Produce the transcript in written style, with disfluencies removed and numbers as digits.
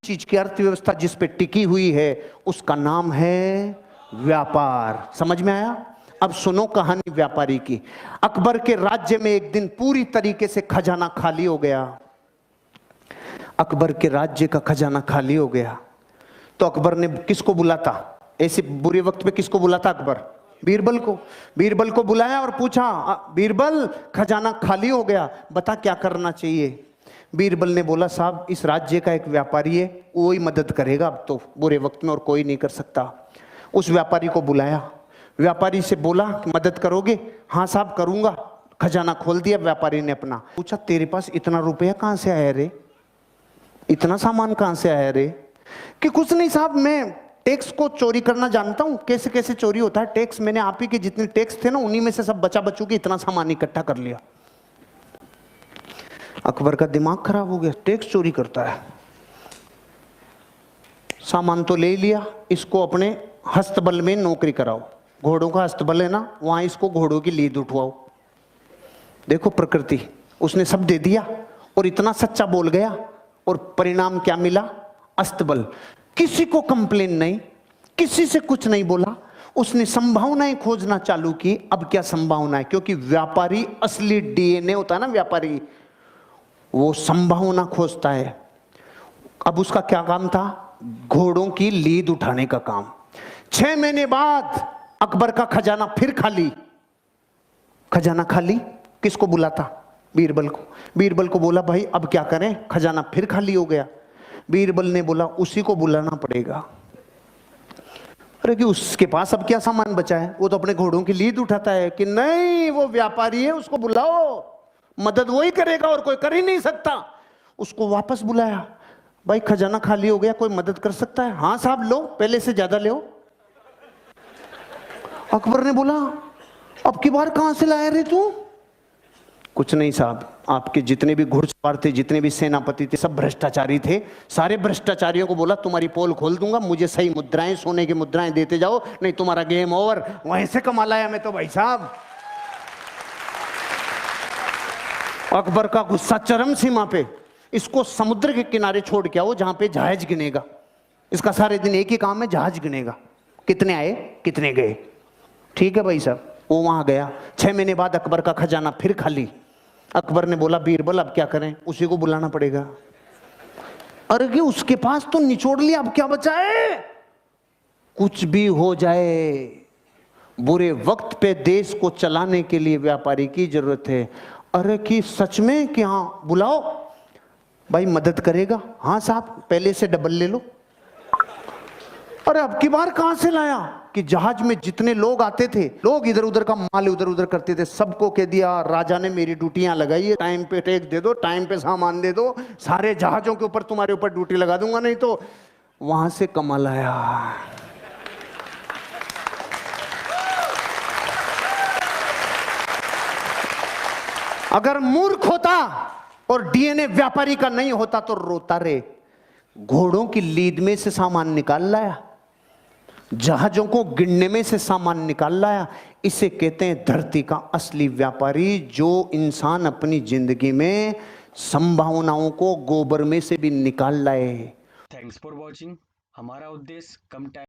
चीज की अर्थव्यवस्था जिस पे टिकी हुई है उसका नाम है व्यापार। समझ में आया? अब सुनो कहानी व्यापारी की। अकबर के राज्य में एक दिन पूरी तरीके से खजाना खाली हो गया। अकबर के राज्य का खजाना खाली हो गया तो अकबर ने किसको बुलाता? ऐसे बुरे वक्त पे किसको बुलाता अकबर? बीरबल को। बीरबल को बुलाया और पूछा, बीरबल खजाना खाली हो गया, बता क्या करना चाहिए? बीरबल ने बोला, साहब इस राज्य का एक व्यापारी है, वो ही मदद करेगा अब तो बुरे वक्त में, और कोई नहीं कर सकता। उस व्यापारी को बुलाया, व्यापारी से बोला मदद करोगे? हाँ साहब करूंगा। खजाना खोल दिया व्यापारी ने अपना। पूछा, तेरे पास इतना रुपया कहां से आया रे, इतना सामान कहां से आया रे? कि कुछ नहीं साहब, मैं टैक्स को चोरी करना जानता हूं, कैसे कैसे चोरी होता है टैक्स, मैंने आप ही के जितने टैक्स थे ना उन्हीं में से सब बचा बचू के इतना सामान इकट्ठा कर लिया। अकबर का दिमाग खराब हो गया, टैक्स चोरी करता है। सामान तो ले लिया, इसको अपने हस्तबल में नौकरी कराओ, घोड़ों का हस्तबल है ना, वहां इसको घोड़ों की लीद उठवाओ। देखो प्रकृति, उसने सब दे दिया और इतना सच्चा बोल गया, और परिणाम क्या मिला? अस्तबल। किसी को कंप्लेन नहीं, किसी से कुछ नहीं बोला, उसने संभावनाएं खोजना चालू की। अब क्या संभावना है? क्योंकि व्यापारी असली डीएनए होता है ना व्यापारी, वो संभावना खोजता है। अब उसका क्या काम था? घोड़ों की लीद उठाने का काम। 6 महीने बाद अकबर का खजाना फिर खाली। खजाना खाली, किसको बुलाता? बीरबल को। बीरबल को बोला, भाई अब क्या करें, खजाना फिर खाली हो गया। बीरबल ने बोला, उसी को बुलाना पड़ेगा। अरे कि उसके पास अब क्या सामान बचा है, वो तो अपने घोड़ों की लीद उठाता है। कि नहीं, वो व्यापारी है, उसको बुलाओ, मदद वही करेगा और कोई कर ही नहीं सकता। उसको वापस बुलाया, भाई खजाना खाली हो गया, कोई मदद कर सकता है? हाँ साहब लो, पहले से ज्यादा लो। अकबर ने बोला, अब की बार कहां से लाया रे तू? कुछ नहीं साहब, आपके जितने भी घुड़सवार थे, जितने भी सेनापति थे, सब भ्रष्टाचारी थे। सारे भ्रष्टाचारियों को बोला तुम्हारी पोल खोल दूंगा, मुझे सही मुद्राएं, सोने की मुद्राएं देते जाओ, नहीं तुम्हारा गेम ओवर। वहीं से कमा लाया मैं तो भाई साहब। अकबर का गुस्सा चरम सीमा पे। इसको समुद्र के किनारे छोड़ के आओ जहां पे जहाज गिनेगा। इसका सारे दिन एक ही काम है, जहाज गिनेगा, कितने आए कितने गए। ठीक है भाई साहब, वो वहां गया। 6 महीने बाद अकबर का खजाना फिर खाली। अकबर ने बोला, बीरबल अब क्या करें? उसी को बुलाना पड़ेगा। अरे कि उसके पास तो निचोड़ लिया, अब क्या बचा है? कुछ भी हो जाए, बुरे वक्त पे देश को चलाने के लिए व्यापारी की जरूरत है। अरे कि सच में? कि हाँ बुलाओ, भाई मदद करेगा? हाँ साहब, पहले से डबल ले लो। अरे अब की बार कहां से लाया? कि जहाज में जितने लोग आते थे, लोग इधर उधर का माल इधर उधर करते थे, सबको कह दिया राजा ने मेरी ड्यूटियां लगाई है, टाइम पे टैक्स दे दो, टाइम पे सामान दे दो, सारे जहाजों के ऊपर तुम्हारे ऊपर ड्यूटी लगा दूंगा, नहीं तो। वहां से कमाल आया। अगर मूर्ख होता और डीएनए व्यापारी का नहीं होता तो रोता रे। घोड़ों की लीद में से सामान निकाल लाया, जहाजों को गिनने में से सामान निकाल लाया। इसे कहते हैं धरती का असली व्यापारी, जो इंसान अपनी जिंदगी में संभावनाओं को गोबर में से भी निकाल लाए। Thanks for watching. हमारा उद्देश्य कम टाइम